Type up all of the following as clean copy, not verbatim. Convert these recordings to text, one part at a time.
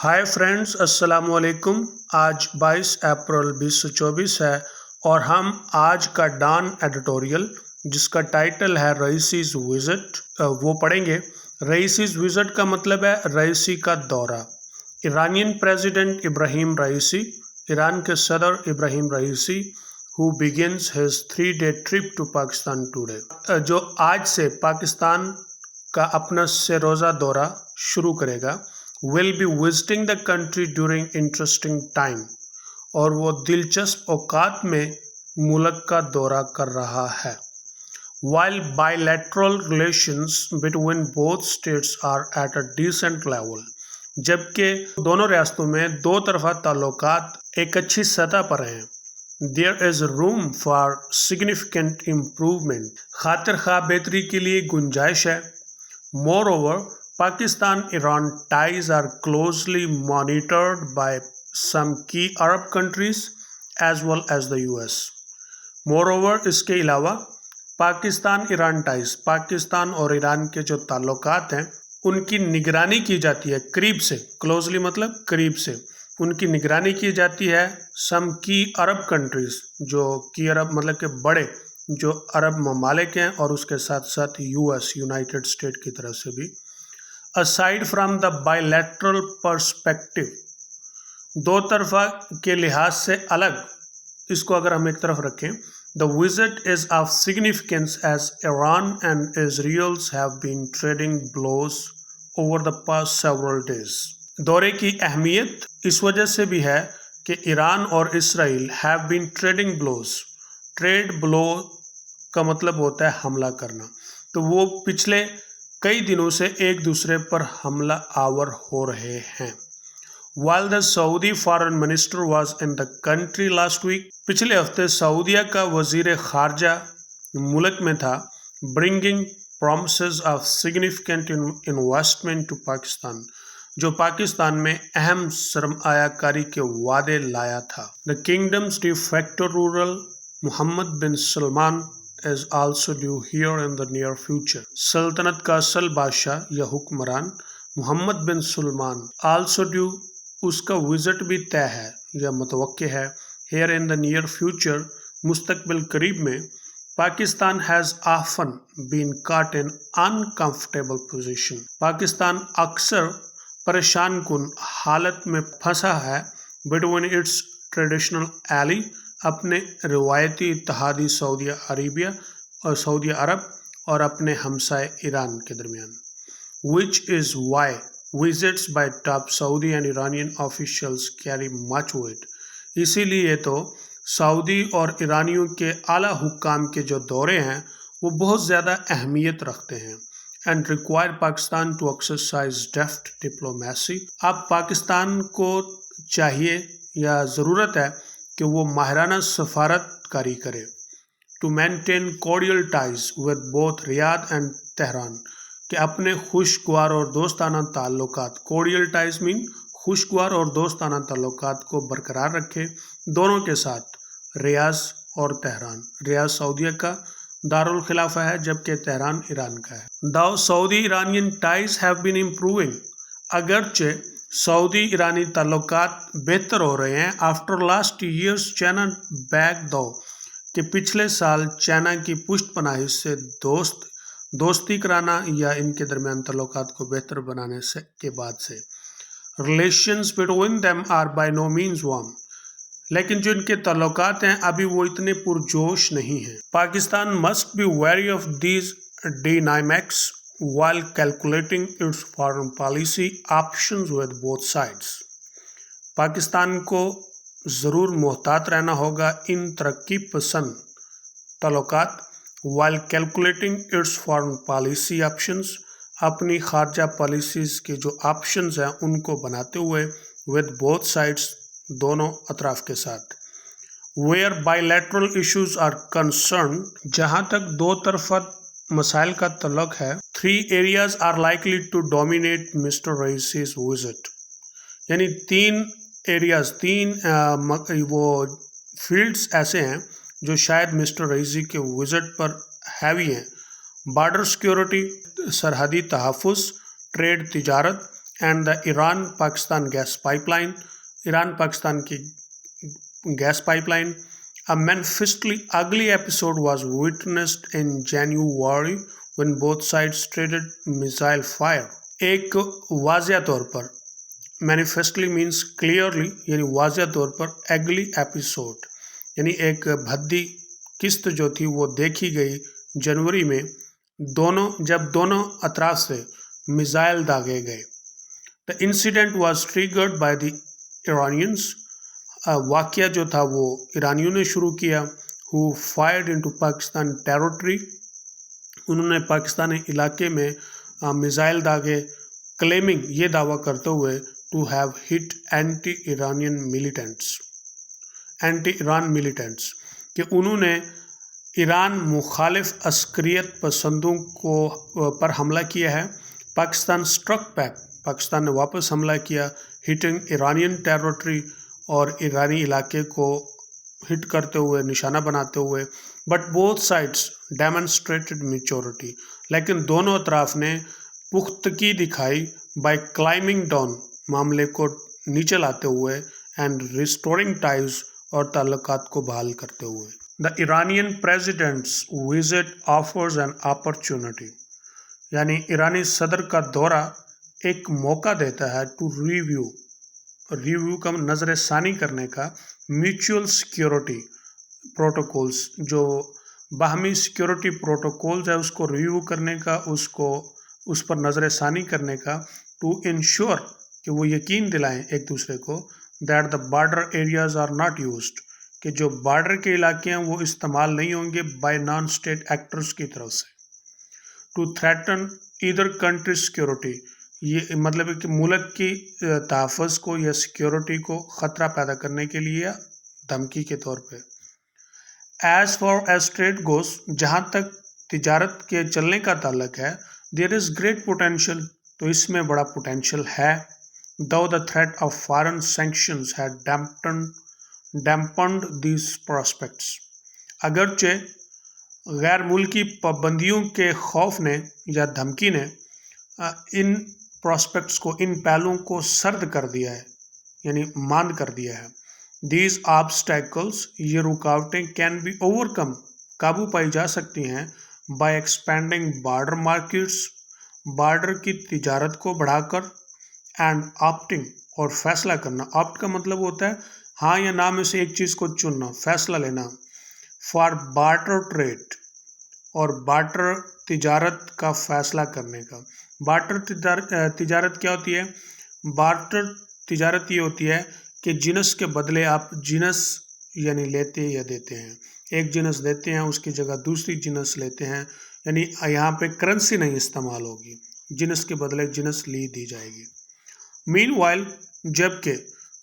Hi friends, अस्सलाम वालेकुम। आज 22 अप्रैल 2024 है और हम आज का डॉन एडिटोरियल जिसका टाइटल है रईसीज विजिट वो पढ़ेंगे। रईसीज विजिट का मतलब है रईसी का दौरा। ईरानियन प्रेसिडेंट इब्राहिम रईसी, ईरान के सदर इब्राहिम रईसी who begins his 3-day trip to Pakistan today, जो आज से पाकिस्तान का अपना से रोज़ा दौरा शुरू करेगा, will be visiting the country during interesting time, और वो दिलचस्प औकात में मुल्क का दौरा कर रहा है। While bilateral relations between both states are at a decent level, जबकि दोनों रियासतों में दो तरफा ताल्लुकात एक अच्छी सतह पर हैं। There is room for significant improvement, खातिर खा बेहतरी के लिए गुंजाइश है। Moreover, Pakistan-Iran ties are closely monitored by some key Arab countries as well as the US. Moreover, इसके अलावा पाकिस्तान ईरान टाइज, पाकिस्तान और ईरान के जो ताल्लुकात हैं उनकी निगरानी की जाती है करीब से। क्लोजली मतलब करीब से उनकी निगरानी की जाती है सम की अरब कंट्रीज, जो की अरब मतलब के बड़े जो अरब ममालिक हैं, और उसके साथ साथ यूएस यूनाइटेड स्टेट की तरफ से भी। Aside from the bilateral perspective, दो तरफा के लिहाज से अलग, इसको अगर हम एक तरफ रखें, the visit is of significance as Iran and Israel have been trading blows over the past several days. दौरे की अहमियत इस वजह से भी है कि ईरान और Israel have been trading blows. Trade blow का मतलब होता है हमला करना, तो वो पिछले कई दिनों से एक दूसरे पर हमला आवर हो रहे हैं। While the Saudi foreign minister was in the country last week, पिछले हफ्ते सऊदीया का वजीर खारजा मुल्क में था, bringing promises of significant investment to Pakistan, जो पाकिस्तान में अहम सरमायाकारी के वादे लाया था। The kingdom's de facto ruler Mohammed bin Salman is also due here in the near future. सल्तनत का असल बादशाह या हुक्मरान Mohammad bin Salman also due, उसका विजिट भी तय है या मुतवक्के है। here in the near future, मुस्तकबिल करीब में। Pakistan has often been caught in uncomfortable position, Pakistan अक्सर परेशान कुन हालत में फंसा है। बिटवीन इट्स ट्रेडिशनल एली, अपने रिवायती इत्तेहादी सऊदी अरेबिया और सऊदी अरब और अपने हमसाए ईरान के दरमियान। Which is why visits by top Saudi and Iranian officials carry much weight, इसीलिए तो सऊदी और ईरानियों के आला हुक्काम के जो दौरे हैं वो बहुत ज़्यादा अहमियत रखते हैं। And require Pakistan to exercise deft diplomacy, अब पाकिस्तान को चाहिए या ज़रूरत है कि वो माहिराना सफारतकारी करे। To maintain cordial ties with both Riyadh and Tehran, कि अपने खुशगवार और दोस्ताना ताल्लुकात, कोर्डियल टाइज मीन खुशगवार और दोस्ताना ताल्लुकात को बरकरार रखे दोनों के साथ, रियाद और तेहरान। रियाद सऊदीया का दारुल खिलाफा है जबकि तेहरान ईरान का है। Though Saudi Iranian ties have been improving, अगरचे सऊदी ईरानी ताल्लुकात बेहतर हो रहे हैं। After last year's China back though, कि पिछले साल चाइना की पुष्टपनाही से दोस्ती कराना या इनके दरमियान ताल्लुकात को बेहतर बनाने से के बाद से। Relations between them are by no means warm, लेकिन जो इनके ताल्लुकात हैं अभी वो इतने पुरजोश नहीं हैं। Pakistan must be very of these dynamics while calculating its foreign policy options with both sides. Pakistan को ज़रूर मोहतात रहना होगा इन तरक्की पसंद ताल्लुकात, while calculating its foreign policy options, अपनी खारजा पॉलिसीज़ के जो ऑप्शंस हैं उनको बनाते हुए, with both sides, दोनों अतराफ के साथ। Where bilateral issues are concerned, जहाँ तक दो तरफा मसाइल का तल्लुक है, 3 areas are likely to dominate Mr. Raisi's visit, यानी 3 एरियाज, 3 वो फील्ड्स ऐसे हैं जो शायद मिस्टर रईसी के विजिट पर हैवी हैं। बॉर्डर सिक्योरिटी, सरहदी तहफ़्फ़ुज़, ट्रेड तिजारत, and the Iran-Pakistan gas pipeline, Iran Pakistan की gas pipeline. A manifestly ugly episode was witnessed in January when both sides traded missile fire. एक वाज़िया तौर पर, मैनिफेस्टली मीन्स क्लियरली, यानी वाज़िया तौर पर, एगली एपिसोड यानी एक भद्दी किस्त जो थी वो देखी गई जनवरी में, जब दोनों अतराफ से मिसाइल दागे गए. The incident was triggered by the Iranians. वाक़या जो था वो ईरानियों ने शुरू किया. Who fired into Pakistan territory. उन्होंने पाकिस्तानी इलाके में मिसाइल दागे, क्लेमिंग, ये दावा करते हुए, to have hit anti Iran militants, कि उन्होंने ईरान मुखालिफ अस्करियत पसंदों पर हमला किया है. पाकिस्तान स्ट्रक बैक, पाकिस्तान ने वापस हमला किया, हिटिंग ईरानियन टेरिटरी, और ईरानी इलाके को हिट करते हुए, निशाना बनाते हुए. But both sides demonstrated maturity, लेकिन दोनों अतराफ ने पुख्तगी दिखाई बाय क्लाइंबिंग डाउन, मामले को नीचे लाते हुए, एंड रिस्टोरिंग टाइज, और ताल्लुकात को बहाल करते हुए. The Iranian president's visit offers an opportunity, यानी ईरानी सदर का दौरा एक मौका देता है टू रिव्यू का नज़र सानी करने का, म्यूचुअल सिक्योरिटी प्रोटोकॉल्स, जो बाहमी सिक्योरिटी प्रोटोकॉल्स है उसको रिव्यू करने का, उस पर नज़र सानी करने का, टू इंश्योर कि वो यकीन दिलाएं एक दूसरे को, that the border areas are not used, कि जो बॉर्डर के इलाके हैं वो इस्तेमाल नहीं होंगे बाय नॉन स्टेट एक्टर्स की तरफ से. To threaten either country security, ये मतलब है कि मुल्क की तहफ़्फ़ुज़ को या सिक्योरिटी को ख़तरा पैदा करने के लिए, धमकी के तौर पे. एज़ फॉर एज ट्रेड गोस, जहाँ तक तिजारत के चलने का ताल्लुक है, देयर इज़ ग्रेट पोटेंशियल, तो इसमें बड़ा पोटेंशियल है. Though the threat of foreign sanctions had dampened these prospects, अगरचे गैर मुल्की पाबंदियों के खौफ ने या धमकी ने इन प्रॉस्पेक्ट्स को, इन पहलुओं को सर्द कर दिया है, यानी मांद कर दिया है. दीज ऑब्स्टैकल्स, ये रुकावटें, कैन बी ओवरकम, काबू पाई जा सकती हैं, by expanding border markets, border की तिजारत को बढ़ाकर, एंड ऑप्टिंग, और फैसला करना. ऑप्ट का मतलब होता है हाँ या ना में से एक चीज़ को चुनना, फैसला लेना. फॉर बार्टर ट्रेड, और बार्टर तिजारत का फैसला करने का. बार्टर तिजारत क्या होती है? बार्टर तिजारत ये होती है कि जिनस के बदले आप जिनस यानी लेते या देते हैं. एक जिनस देते हैं, उसकी जगह दूसरी जिनस लेते हैं, यानी यहाँ पे करेंसी नहीं इस्तेमाल होगी, जिनस के बदले जिनस ली दी जाएगी. मीनवाइल, जबकि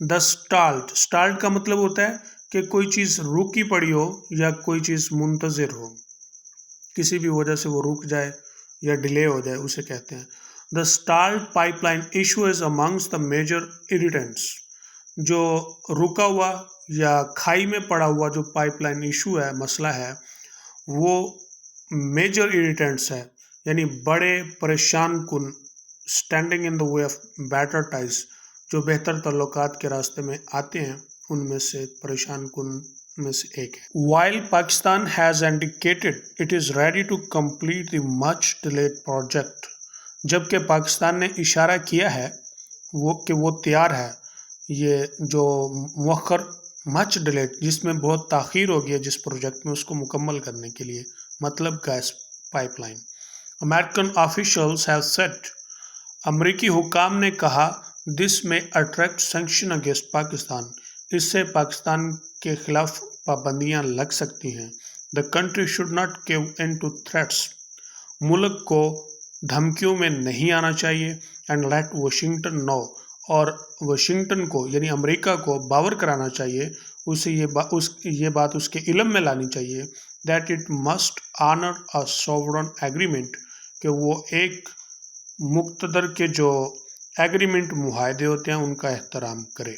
द स्टाल्ट का मतलब होता है कि कोई चीज़ रुकी पड़ी हो या कोई चीज़ मुंतज़िर हो, किसी भी वजह से वो रुक जाए या डिले हो जाए, उसे कहते हैं. The stalled pipeline issue is amongst the major irritants, जो रुका हुआ या खाई में पड़ा हुआ जो पाइपलाइन इशू है, मसला है, वो मेजर इरिटेंट्स है, यानी बड़े परेशान कुन, standing in the way of better ties, जो बेहतर ताल्लुकात के रास्ते में आते हैं, उनमें से परेशान कुन में से एक है. While Pakistan has indicated it is ready to complete the much delayed project, जबकि पाकिस्तान ने इशारा किया है वो तैयार है, ये जो मुअख्खर मच डिलेड, जिसमें बहुत ताख़ीर हो गई है जिस प्रोजेक्ट में, उसको मुकम्मल करने के लिए, मतलब gas pipeline. American officials have said, अमरीकी हुकाम ने कहा, दिस में अट्रैक्ट सैंक्शन अगेंस्ट पाकिस्तान, इससे पाकिस्तान के खिलाफ पाबंदियां लग सकती हैं. The country should not give in to threats, मुल्क को धमकियों में नहीं आना चाहिए. एंड लेट वाशिंगटन नो, और वाशिंगटन को यानी अमेरिका को बावर कराना चाहिए, उसे ये बात उसके इल्म में लानी चाहिए, that it must honour a sovereign agreement, कि वो एक मुक्तदर के जो एग्रीमेंट मुआहदे होते हैं उनका एहतराम करे.